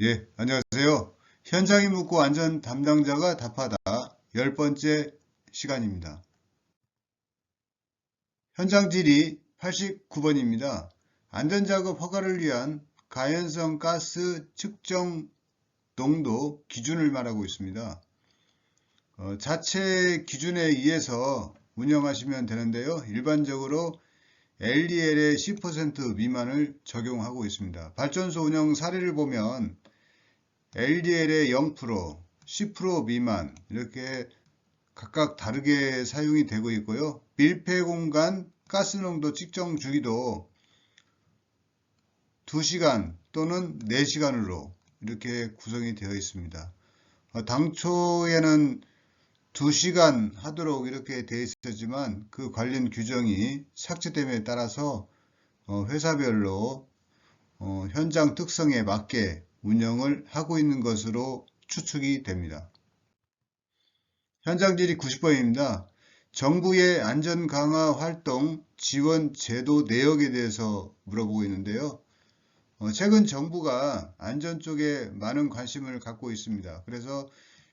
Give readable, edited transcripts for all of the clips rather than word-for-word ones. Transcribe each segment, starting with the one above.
예, 안녕하세요. 현장이 묻고 안전 담당자가 답하다 10번째 시간입니다. 현장 질이 89번입니다. 안전작업 허가를 위한 가연성 가스 측정 농도 기준을 말하고 있습니다. 자체 기준에 의해서 운영하시면 되는데요. 일반적으로 LDL의 10% 미만을 적용하고 있습니다. 발전소 운영 사례를 보면 LDL의 0%, 10% 미만 이렇게 각각 다르게 사용이 되고 있고요. 밀폐 공간 가스농도 측정 주기도 2시간 또는 4시간으로 이렇게 구성이 되어 있습니다. 당초에는 2시간 하도록 이렇게 되어 있었지만 그 관련 규정이 삭제됨에 따라서 회사별로 현장 특성에 맞게 운영을 하고 있는 것으로 추측이 됩니다. 현장질이 90번입니다. 정부의 안전 강화 활동 지원 제도 내역에 대해서 물어보고 있는데요. 최근 정부가 안전 쪽에 많은 관심을 갖고 있습니다. 그래서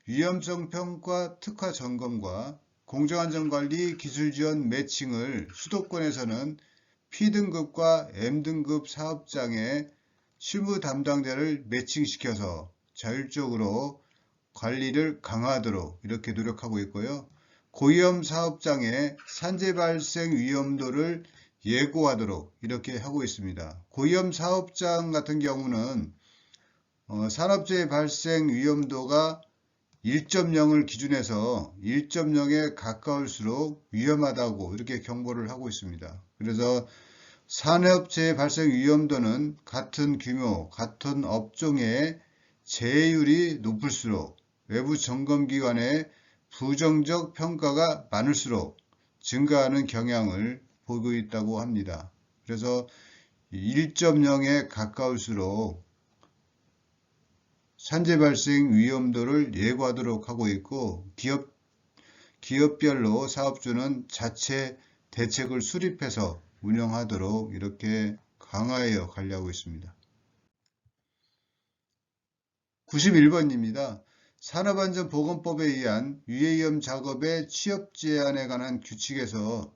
위험성 평가 특화 점검과 공정안전관리 기술지원 매칭을 수도권에서는 P등급과 M등급 사업장에 실무 담당자를 매칭시켜서 자율적으로 관리를 강화하도록 이렇게 노력하고 있고요. 고위험 사업장의 산재 발생 위험도를 예고하도록 이렇게 하고 있습니다. 고위험 사업장 같은 경우는 산업재해 발생 위험도가 1.0을 기준해서 1.0에 가까울수록 위험하다고 이렇게 경보를 하고 있습니다. 그래서 산업재해 발생 위험도는 같은 규모, 같은 업종의 재해율이 높을수록 외부 점검기관의 부정적 평가가 많을수록 증가하는 경향을 보이고 있다고 합니다. 그래서 1.0에 가까울수록 산재 발생 위험도를 예고하도록 하고 있고 기업별로 사업주는 자체 대책을 수립해서 운영하도록 이렇게 강화하여 관리하고 있습니다. 91번입니다. 산업안전보건법에 의한 유해위험 작업의 취업 제한에 관한 규칙에서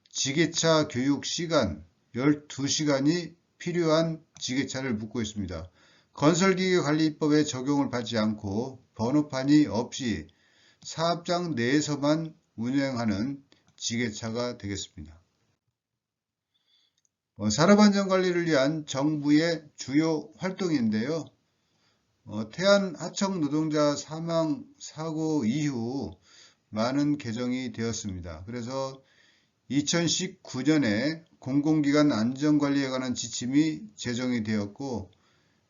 지게차 교육 시간 12시간이 필요한 지게차를 묻고 있습니다. 건설기계관리법에 적용을 받지 않고 번호판이 없이 사업장 내에서만 운행하는 지게차가 되겠습니다. 산업안전관리를 위한 정부의 주요 활동인데요. 태안 하청 노동자 사망 사고 이후 많은 개정이 되었습니다. 그래서 2019년에 공공기관 안전관리에 관한 지침이 제정이 되었고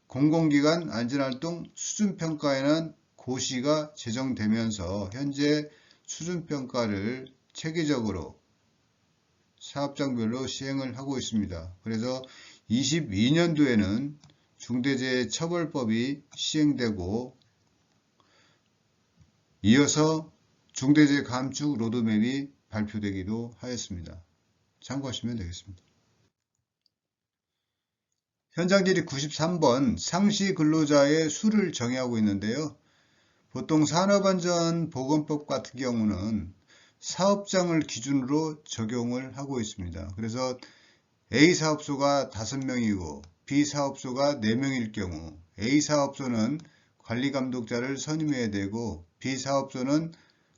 공공기관 안전활동 수준평가에는 고시가 제정되면서 현재 수준평가를 체계적으로 사업장별로 시행을 하고 있습니다. 그래서 22년도에는 중대재해처벌법이 시행되고 이어서 중대재해 감축 로드맵이 발표되기도 하였습니다. 참고하시면 되겠습니다. 현장질이 93번 상시 근로자의 수를 정의하고 있는데요. 보통 산업안전보건법 같은 경우는 사업장을 기준으로 적용을 하고 있습니다. 그래서 A 사업소가 5명이고 B 사업소가 4명일 경우 A 사업소는 관리감독자를 선임해야 되고 B 사업소는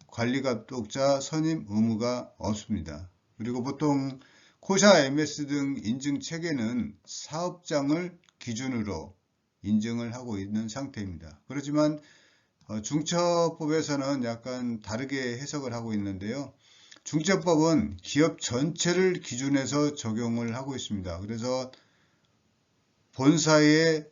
관리감독자 선임 의무가 없습니다. 그리고 보통 코샤, MS 등 인증체계는 사업장을 기준으로 인증을 하고 있는 상태입니다. 그렇지만 중처법에서는 약간 다르게 해석을 하고 있는데요. 중처법은 기업 전체를 기준해서 적용을 하고 있습니다. 그래서 본사의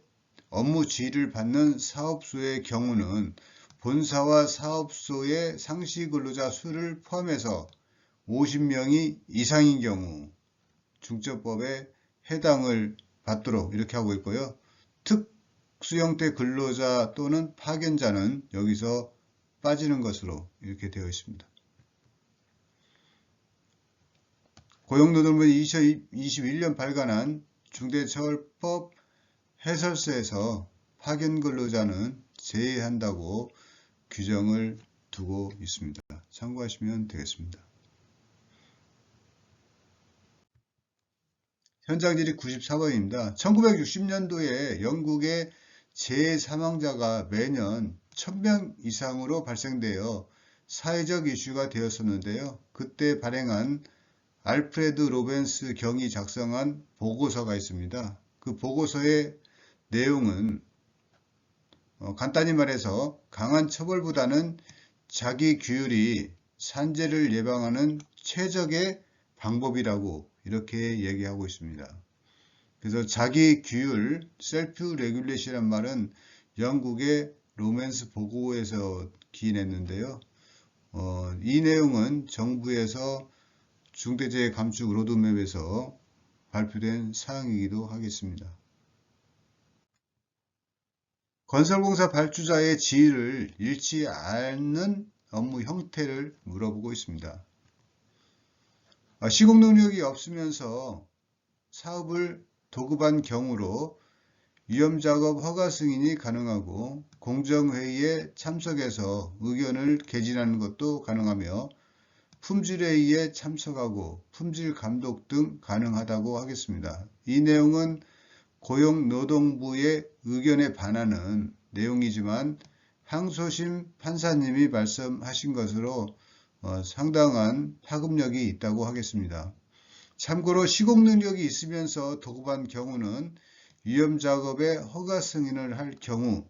업무 지휘를 받는 사업소의 경우는 본사와 사업소의 상시 근로자 수를 포함해서 50명이 이상인 경우 중처법에 해당을 받도록 이렇게 하고 있고요. 특수형태 근로자 또는 파견자는 여기서 빠지는 것으로 이렇게 되어 있습니다. 고용노동부는 2021년 발간한 중대처벌법 해설서에서 파견 근로자는 제외한다고 규정을 두고 있습니다. 참고하시면 되겠습니다. 현장질이 94번입니다. 1960년도에 영국의 재해 사망자가 매년 1000명 이상으로 발생되어 사회적 이슈가 되었었는데요. 그때 발행한 알프레드 로벤스 경이 작성한 보고서가 있습니다. 그 보고서의 내용은 간단히 말해서 강한 처벌보다는 자기 규율이 산재를 예방하는 최적의 방법이라고 이렇게 얘기하고 있습니다. 그래서 자기 규율, 셀프 레귤레이션이란 말은 영국의 로맨스 보고에서 기인했는데요. 이 내용은 정부에서 중대재해 감축 로드맵에서 발표된 사항이기도 하겠습니다. 건설공사 발주자의 지위를 잃지 않는 업무 형태를 물어보고 있습니다. 시공 능력이 없으면서 사업을 도급한 경우로 위험작업 허가 승인이 가능하고 공정회의에 참석해서 의견을 개진하는 것도 가능하며 품질회의에 참석하고 품질 감독 등 가능하다고 하겠습니다. 이 내용은 고용노동부의 의견에 반하는 내용이지만 항소심 판사님이 말씀하신 것으로 상당한 파급력이 있다고 하겠습니다. 참고로 시공 능력이 있으면서 도급한 경우는 위험작업에 허가 승인을 할 경우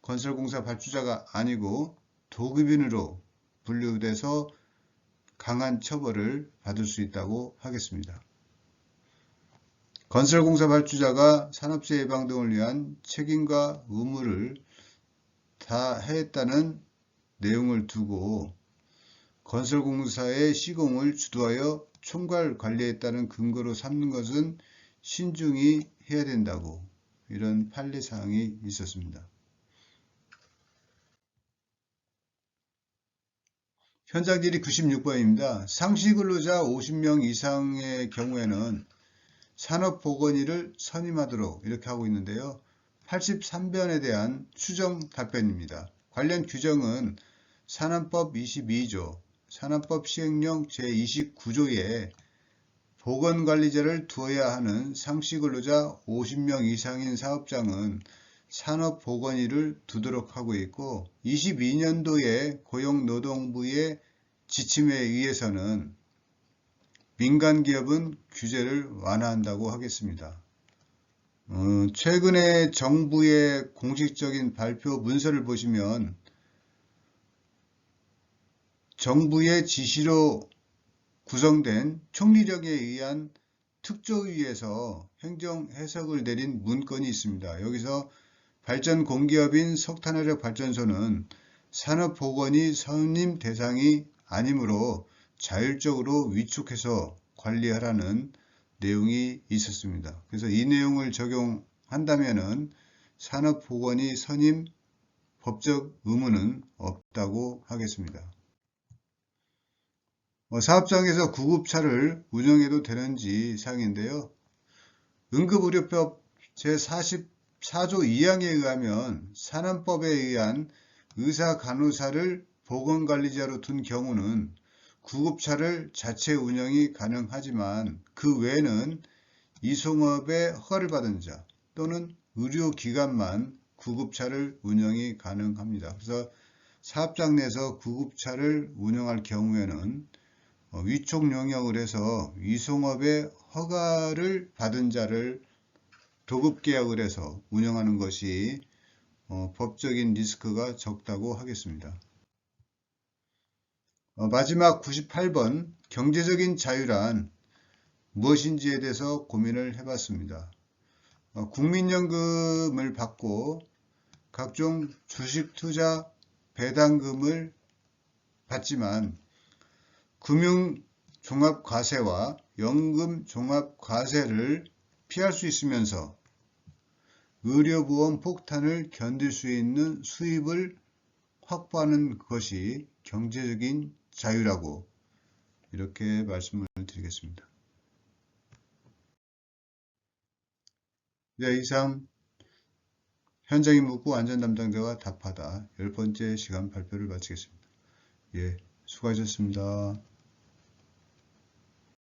건설공사 발주자가 아니고 도급인으로 분류돼서 강한 처벌을 받을 수 있다고 하겠습니다. 건설공사 발주자가 산업재해 예방 등을 위한 책임과 의무를 다했다는 내용을 두고 건설공사의 시공을 주도하여 총괄 관리했다는 근거로 삼는 것은 신중히 해야 된다고 이런 판례사항이 있었습니다. 현장질이 96번입니다. 상시근로자 50명 이상의 경우에는 산업보건의를 선임하도록 이렇게 하고 있는데요. 83변에 대한 추정 답변입니다. 관련 규정은 산안법 22조, 산안법 시행령 제29조에 보건관리자를 두어야 하는 상시근로자 50명 이상인 사업장은 산업보건의를 두도록 하고 있고 22년도에 고용노동부의 지침에 의해서는 민간기업은 규제를 완화한다고 하겠습니다. 최근에 정부의 공식적인 발표 문서를 보시면 정부의 지시로 구성된 총리령에 의한 특조위에서 행정 해석을 내린 문건이 있습니다. 여기서 발전공기업인 석탄화력발전소는 산업보건의 선임 대상이 아니므로 자율적으로 위촉해서 관리하라는 내용이 있었습니다. 그래서 이 내용을 적용한다면 산업보건의 선임 법적 의무는 없다고 하겠습니다. 사업장에서 구급차를 운영해도 되는지 사항인데요. 응급의료법 제44조 2항에 의하면 산안법에 의한 의사 간호사를 보건관리자로 둔 경우는 구급차를 자체 운영이 가능하지만 그 외에는 이송업에 허가를 받은 자 또는 의료기관만 구급차를 운영이 가능합니다. 그래서 사업장 내에서 구급차를 운영할 경우에는 위촉 영역을 해서 이송업에 허가를 받은 자를 도급계약을 해서 운영하는 것이 법적인 리스크가 적다고 하겠습니다. 마지막 98번 경제적인 자유란 무엇인지에 대해서 고민을 해봤습니다. 국민연금을 받고 각종 주식투자 배당금을 받지만 금융종합과세와 연금종합과세를 피할 수 있으면서 의료보험 폭탄을 견딜 수 있는 수입을 확보하는 것이 경제적인 자유라고 이렇게 말씀을 드리겠습니다. 네, 이상 현장임 묻고 안전 담당자가 답하다. 10번째 시간 발표를 마치겠습니다. 예, 수고하셨습니다.